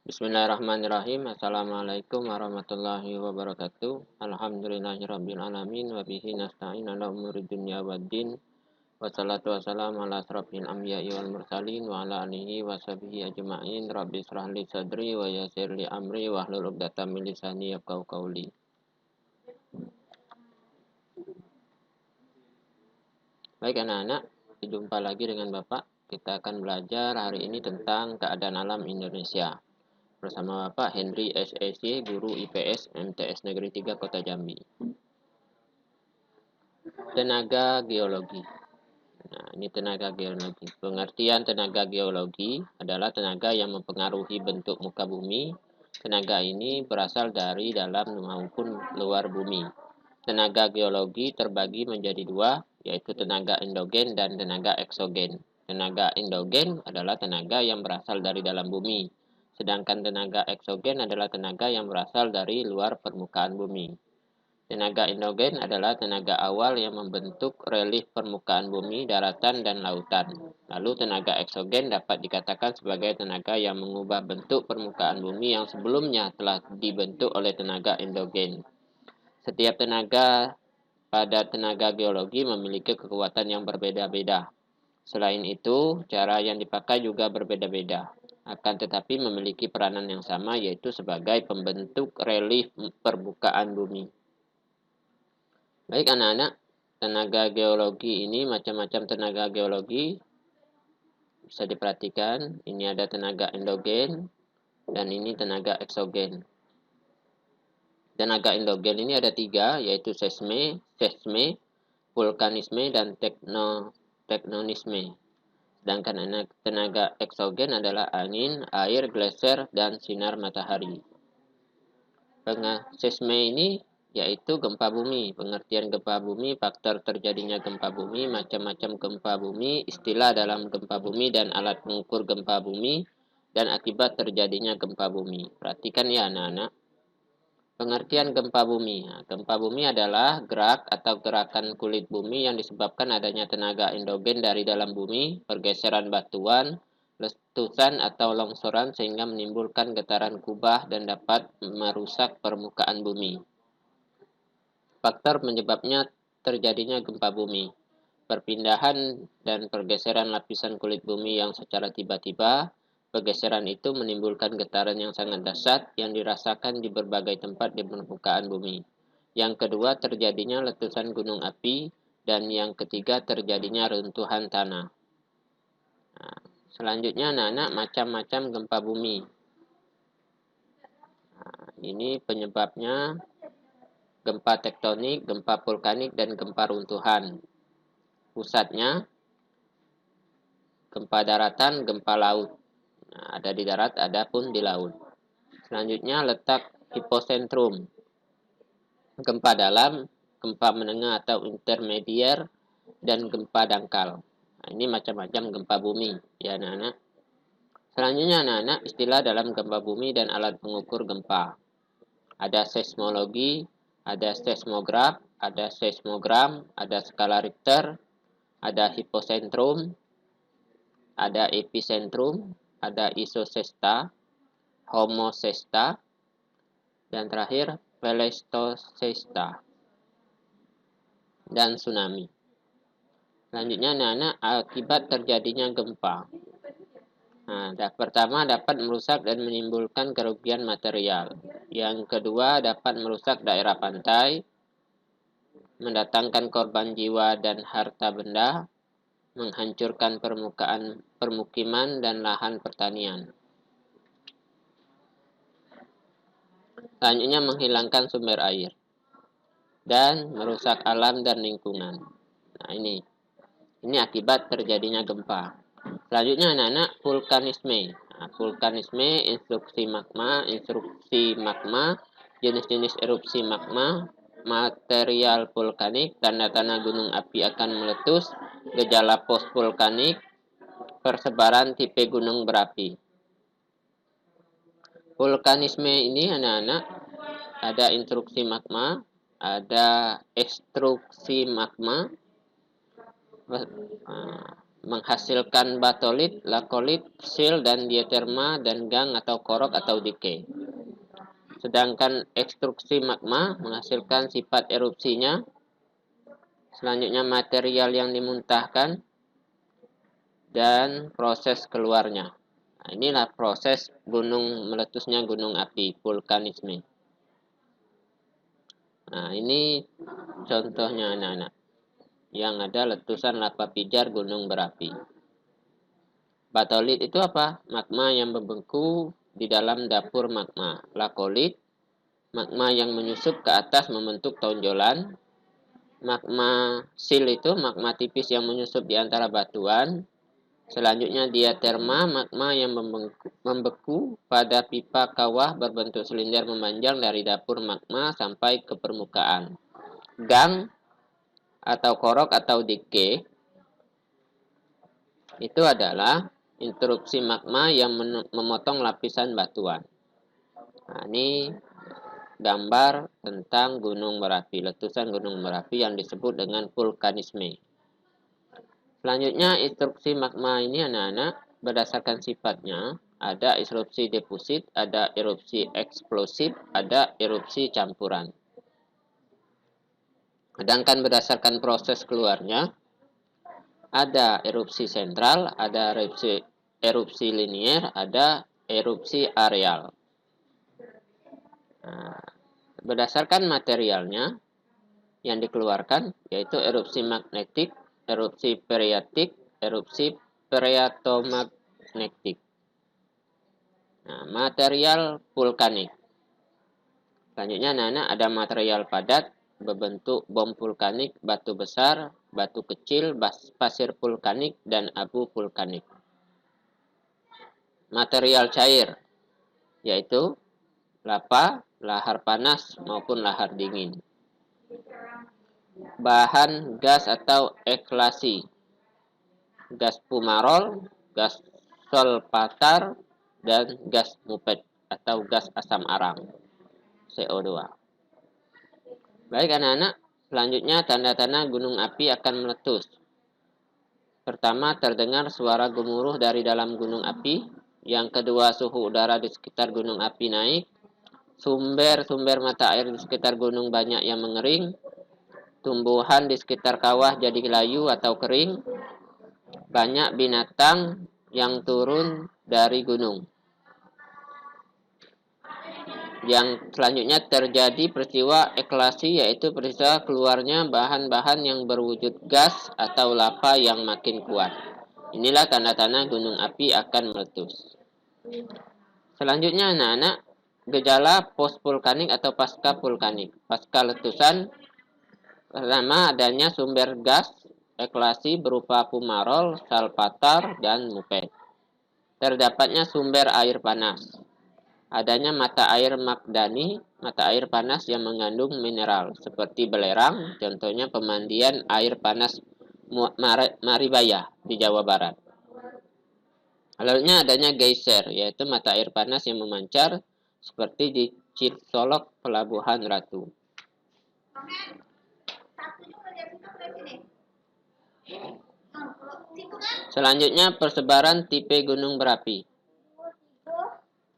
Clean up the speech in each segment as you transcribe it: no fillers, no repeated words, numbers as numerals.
Bismillahirrahmanirrahim. Assalamualaikum warahmatullahi wabarakatuh. Alhamdulillahirabbil alamin wa bihi nasta'in ala umuri dunya waddin. Wassalatu wassalamu ala asrofil anbiya'i wal mursalin wa ala alihi wa sahbihi ajma'in. Rabbi israh li sadri wa yassir li amri wa hlul 'uqdatam min lisani yafqahu qawli. Baik anak-anak, jumpa lagi dengan Bapak. Kita akan belajar hari ini tentang keadaan alam Indonesia. Bersama Bapak Henry SSY, Guru IPS MTS Negeri 3 Kota Jambi. Tenaga geologi. Nah, ini tenaga geologi. Pengertian tenaga geologi adalah tenaga yang mempengaruhi bentuk muka bumi. Tenaga ini berasal dari dalam maupun luar bumi. Tenaga geologi terbagi menjadi dua, yaitu tenaga endogen dan tenaga eksogen. Tenaga endogen adalah tenaga yang berasal dari dalam bumi. Sedangkan tenaga eksogen adalah tenaga yang berasal dari luar permukaan bumi. Tenaga endogen adalah tenaga awal yang membentuk relief permukaan bumi, daratan, dan lautan. Lalu tenaga eksogen dapat dikatakan sebagai tenaga yang mengubah bentuk permukaan bumi yang sebelumnya telah dibentuk oleh tenaga endogen. Setiap tenaga pada tenaga geologi memiliki kekuatan yang berbeda-beda. Selain itu, cara yang dipakai juga berbeda-beda. Akan tetapi memiliki peranan yang sama, yaitu sebagai pembentuk relief permukaan bumi. Baik anak-anak, tenaga geologi ini macam-macam tenaga geologi. Bisa diperhatikan, ini ada tenaga endogen dan ini tenaga eksogen. Tenaga endogen ini ada tiga, yaitu seisme, vulkanisme, dan tektonisme. Sedangkan tenaga eksogen adalah angin, air, gletser, dan sinar matahari. Seisme ini yaitu gempa bumi. Pengertian gempa bumi, faktor terjadinya gempa bumi, macam-macam gempa bumi, istilah dalam gempa bumi dan alat mengukur gempa bumi, dan akibat terjadinya gempa bumi. Perhatikan ya anak-anak. Pengertian gempa bumi. Nah, gempa bumi adalah gerak atau gerakan kulit bumi yang disebabkan adanya tenaga endogen dari dalam bumi, pergeseran batuan, letusan atau longsoran sehingga menimbulkan getaran kubah dan dapat merusak permukaan bumi. Faktor penyebabnya terjadinya gempa bumi. Perpindahan dan pergeseran lapisan kulit bumi yang secara tiba-tiba. Pergeseran itu menimbulkan getaran yang sangat dahsyat yang dirasakan di berbagai tempat di permukaan bumi. Yang kedua, terjadinya letusan gunung api. Dan yang ketiga, terjadinya runtuhan tanah. Nah, selanjutnya anak-anak, macam-macam gempa bumi. Nah, ini penyebabnya gempa tektonik, gempa vulkanik, dan gempa runtuhan. Pusatnya gempa daratan, gempa laut. Nah, ada di darat, ada pun di laut. Selanjutnya letak hipocentrum. Gempa dalam, gempa menengah atau intermedier, dan gempa dangkal. Nah, ini macam-macam gempa bumi, ya anak-anak. Selanjutnya anak-anak, istilah dalam gempa bumi dan alat pengukur gempa. Ada seismologi, ada seismograf, ada seismogram, ada skala Richter, ada hipocentrum, ada epicentrum, ada isosesta, homosesta, dan terakhir pelestosesta, dan tsunami. Selanjutnya anak-anak, akibat terjadinya gempa. Nah, pertama dapat merusak dan menimbulkan kerugian material. Yang kedua dapat merusak daerah pantai, mendatangkan korban jiwa dan harta benda, menghancurkan permukiman dan lahan pertanian. Selanjutnya menghilangkan sumber air dan merusak alam dan lingkungan. Nah, ini akibat terjadinya gempa. Selanjutnya anak-anak, vulkanisme. Nah, vulkanisme, instruksi magma, jenis-jenis erupsi magma, material vulkanik, tanda-tanda gunung api akan meletus, gejala post vulkanik, persebaran tipe gunung berapi. Vulkanisme ini anak-anak ada instruksi magma, ada ekstruksi magma, menghasilkan batolit, lakolit, sil, dan diaterma, dan gang atau korok atau decay. Sedangkan ekstruksi magma menghasilkan sifat erupsinya. Selanjutnya material yang dimuntahkan dan proses keluarnya. Nah, inilah proses meletusnya gunung api, vulkanisme. Nah, ini contohnya anak-anak. Yang ada letusan lava pijar gunung berapi. Batolit itu apa? Magma yang membeku di dalam dapur magma. Lakolit, magma yang menyusup ke atas membentuk tonjolan. Magma sil itu magma tipis yang menyusup di antara batuan. Selanjutnya diaterma, magma yang membeku pada pipa kawah berbentuk silinder memanjang dari dapur magma sampai ke permukaan. Gang atau korok atau decay itu adalah interupsi magma yang memotong lapisan batuan. Nah, ini gambar tentang gunung berapi, letusan gunung berapi yang disebut dengan vulkanisme. Selanjutnya, instruksi magma ini anak-anak berdasarkan sifatnya, ada erupsi deposit, ada erupsi eksplosif, ada erupsi campuran. Sedangkan berdasarkan proses keluarnya, ada erupsi sentral, ada erupsi linier, ada erupsi areal. Nah, berdasarkan materialnya yang dikeluarkan, yaitu erupsi magnetik, erupsi periatik, erupsi periatomagnetik. Nah, material vulkanik. Selanjutnya, anak-anak, ada material padat, berbentuk bom vulkanik, batu besar, batu kecil, pasir vulkanik, dan abu vulkanik. Material cair, yaitu lava, lahar panas, maupun lahar dingin. Bahan gas atau eklasi, gas fumarol, gas solpatar, dan gas mupet atau gas asam arang, CO2. Baik anak-anak, selanjutnya tanda-tanda gunung api akan meletus. Pertama, terdengar suara gemuruh dari dalam gunung api. Yang kedua, suhu udara di sekitar gunung api naik. Sumber-sumber mata air di sekitar gunung banyak yang mengering. Tumbuhan di sekitar kawah jadi layu atau kering. Banyak binatang yang turun dari gunung. Yang selanjutnya terjadi peristiwa eklasi, yaitu peristiwa keluarnya bahan-bahan yang berwujud gas atau lava yang makin kuat. Inilah tanda-tanda gunung api akan meletus. Selanjutnya anak-anak, gejala post-vulkanik atau pasca vulkanik. Pasca letusan, pertama adanya sumber gas eklasi berupa fumarol, salpatar, dan mupet. Terdapatnya sumber air panas. Adanya mata air magdani, mata air panas yang mengandung mineral, seperti belerang, contohnya pemandian air panas Maribaya di Jawa Barat. Lalunya adanya geyser, yaitu mata air panas yang memancar, seperti di Cisolok, Pelabuhan Ratu. Selanjutnya persebaran tipe gunung berapi.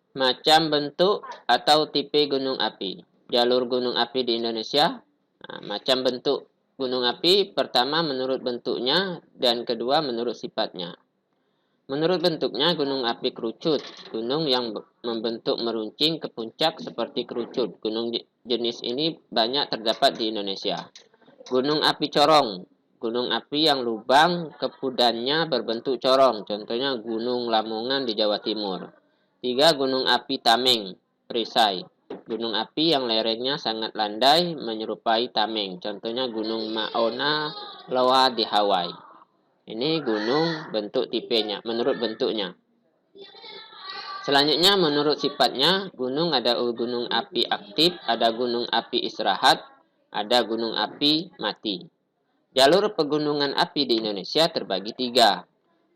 Macam bentuk atau tipe gunung api. Jalur gunung api di Indonesia. Nah, macam bentuk gunung api, pertama menurut bentuknya, dan kedua menurut sifatnya. Menurut bentuknya, gunung api kerucut. Gunung yang membentuk meruncing ke puncak seperti kerucut. Gunung jenis ini banyak terdapat di Indonesia. Gunung api corong. Gunung api yang lubang kepudannya berbentuk corong. Contohnya Gunung Lamongan di Jawa Timur. 3. Gunung api tameng, perisai. Gunung api yang lerengnya sangat landai menyerupai tameng. Contohnya Gunung Mauna Loa di Hawaii. Ini gunung bentuk tipenya, menurut bentuknya. Selanjutnya menurut sifatnya, gunung ada gunung api aktif, ada gunung api istirahat, ada gunung api mati. Jalur pegunungan api di Indonesia terbagi 3.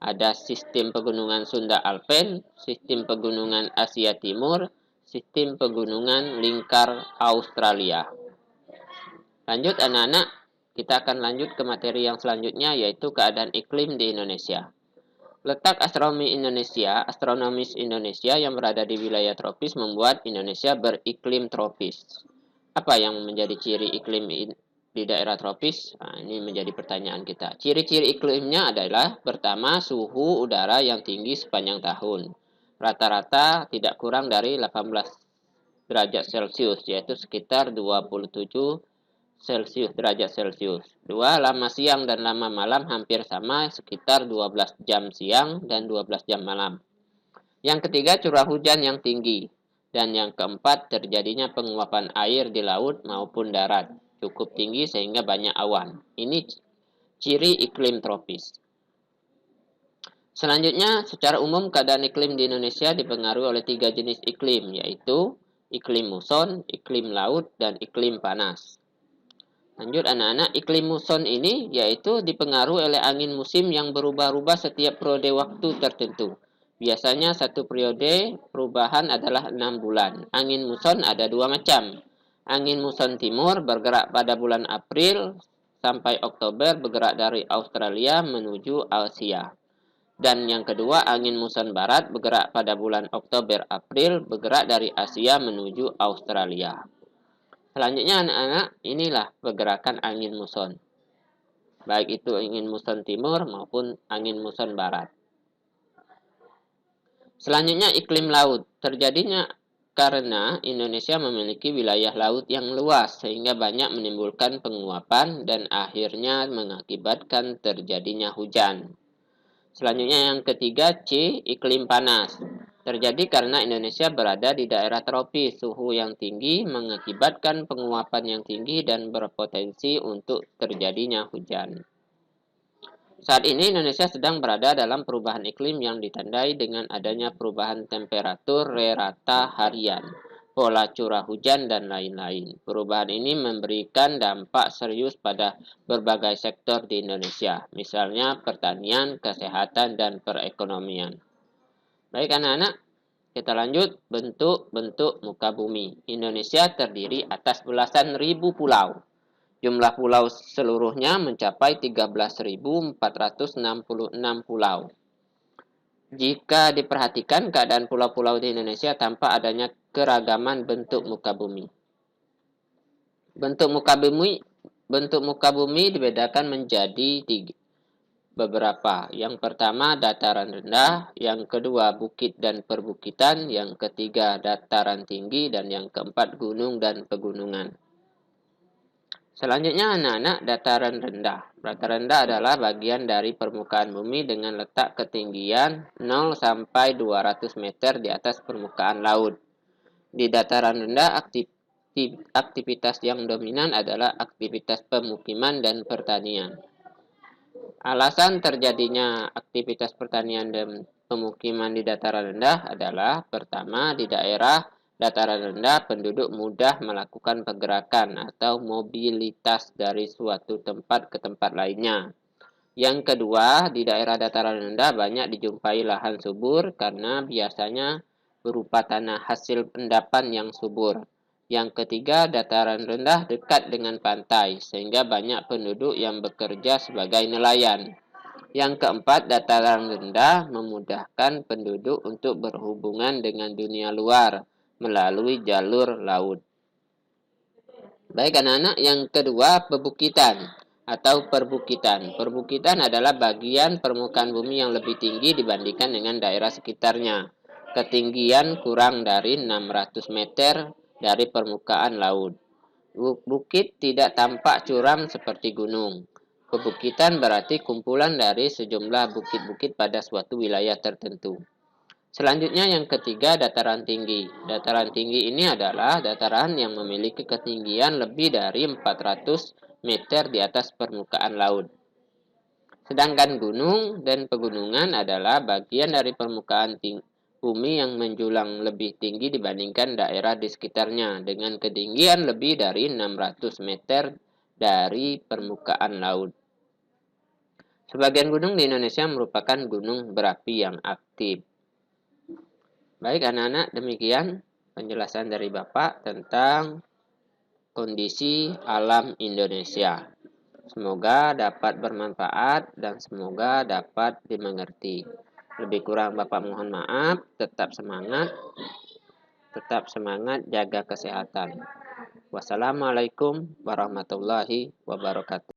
Ada sistem pegunungan Sunda Alpen, sistem pegunungan Asia Timur, sistem pegunungan lingkar Australia. Lanjut anak-anak, Kita akan lanjut ke materi yang selanjutnya, yaitu keadaan iklim di Indonesia. Letak astronomis Indonesia yang berada di wilayah tropis membuat Indonesia beriklim tropis. Apa yang menjadi ciri iklim di daerah tropis? Nah, ini menjadi pertanyaan kita. Ciri-ciri iklimnya adalah, pertama, suhu udara yang tinggi sepanjang tahun. Rata-rata tidak kurang dari 18 derajat Celcius, yaitu sekitar 27 derajat Celcius. Dua, lama siang dan lama malam hampir sama, sekitar 12 jam siang dan 12 jam malam. Yang ketiga, curah hujan yang tinggi. Dan yang keempat, terjadinya penguapan air di laut maupun darat. Cukup tinggi sehingga banyak awan. Ini ciri iklim tropis. Selanjutnya, secara umum keadaan iklim di Indonesia dipengaruhi oleh 3 jenis iklim, yaitu iklim muson, iklim laut, dan iklim panas. Lanjut anak-anak, iklim muson ini yaitu dipengaruhi oleh angin musim yang berubah-ubah setiap periode waktu tertentu. Biasanya satu periode perubahan adalah 6 bulan. Angin muson ada 2 macam. Angin muson timur bergerak pada bulan April sampai Oktober, bergerak dari Australia menuju Asia. Dan yang kedua, angin muson barat bergerak pada bulan Oktober-April, bergerak dari Asia menuju Australia. Selanjutnya anak-anak, inilah pergerakan angin muson. Baik itu angin muson timur maupun angin muson barat. Selanjutnya iklim laut. Terjadinya karena Indonesia memiliki wilayah laut yang luas sehingga banyak menimbulkan penguapan dan akhirnya mengakibatkan terjadinya hujan. Selanjutnya yang ketiga, C, iklim panas. Terjadi karena Indonesia berada di daerah tropis, suhu yang tinggi mengakibatkan penguapan yang tinggi dan berpotensi untuk terjadinya hujan. Saat ini Indonesia sedang berada dalam perubahan iklim yang ditandai dengan adanya perubahan temperatur rata harian, pola curah hujan, dan lain-lain. Perubahan ini memberikan dampak serius pada berbagai sektor di Indonesia, misalnya pertanian, kesehatan, dan perekonomian. Baik anak-anak, kita lanjut bentuk-bentuk muka bumi. Indonesia terdiri atas belasan ribu pulau. Jumlah pulau seluruhnya mencapai 13.466 pulau. Jika diperhatikan keadaan pulau-pulau di Indonesia tanpa adanya keragaman bentuk muka bumi. Bentuk muka bumi dibedakan menjadi beberapa. Yang pertama dataran rendah, yang kedua bukit dan perbukitan, yang ketiga dataran tinggi, dan yang keempat gunung dan pegunungan. Selanjutnya anak-anak, dataran rendah. Dataran rendah adalah bagian dari permukaan bumi dengan letak ketinggian 0 sampai 200 meter di atas permukaan laut. Di dataran rendah aktivitas yang dominan adalah aktivitas pemukiman dan pertanian. Alasan terjadinya aktivitas pertanian dan pemukiman di dataran rendah adalah, pertama, di daerah dataran rendah penduduk mudah melakukan pergerakan atau mobilitas dari suatu tempat ke tempat lainnya. Yang kedua, di daerah dataran rendah banyak dijumpai lahan subur karena biasanya berupa tanah hasil endapan yang subur. Yang ketiga, dataran rendah dekat dengan pantai, sehingga banyak penduduk yang bekerja sebagai nelayan. Yang keempat, dataran rendah memudahkan penduduk untuk berhubungan dengan dunia luar melalui jalur laut. Baik anak-anak, yang kedua, pebukitan atau perbukitan. Perbukitan adalah bagian permukaan bumi yang lebih tinggi dibandingkan dengan daerah sekitarnya. Ketinggian kurang dari 600 meter dari permukaan laut. Bukit tidak tampak curam seperti gunung. Pebukitan berarti kumpulan dari sejumlah bukit-bukit pada suatu wilayah tertentu. Selanjutnya yang ketiga, dataran tinggi. Dataran tinggi ini adalah dataran yang memiliki ketinggian lebih dari 400 meter di atas permukaan laut. Sedangkan gunung dan pegunungan adalah bagian dari permukaan bumi yang menjulang lebih tinggi dibandingkan daerah di sekitarnya dengan ketinggian lebih dari 600 meter dari permukaan laut. Sebagian gunung di Indonesia merupakan gunung berapi yang aktif. Baik anak-anak, demikian penjelasan dari Bapak tentang kondisi alam Indonesia. Semoga dapat bermanfaat dan semoga dapat dimengerti. Lebih kurang Bapak mohon maaf, tetap semangat, jaga kesehatan. Wassalamualaikum warahmatullahi wabarakatuh.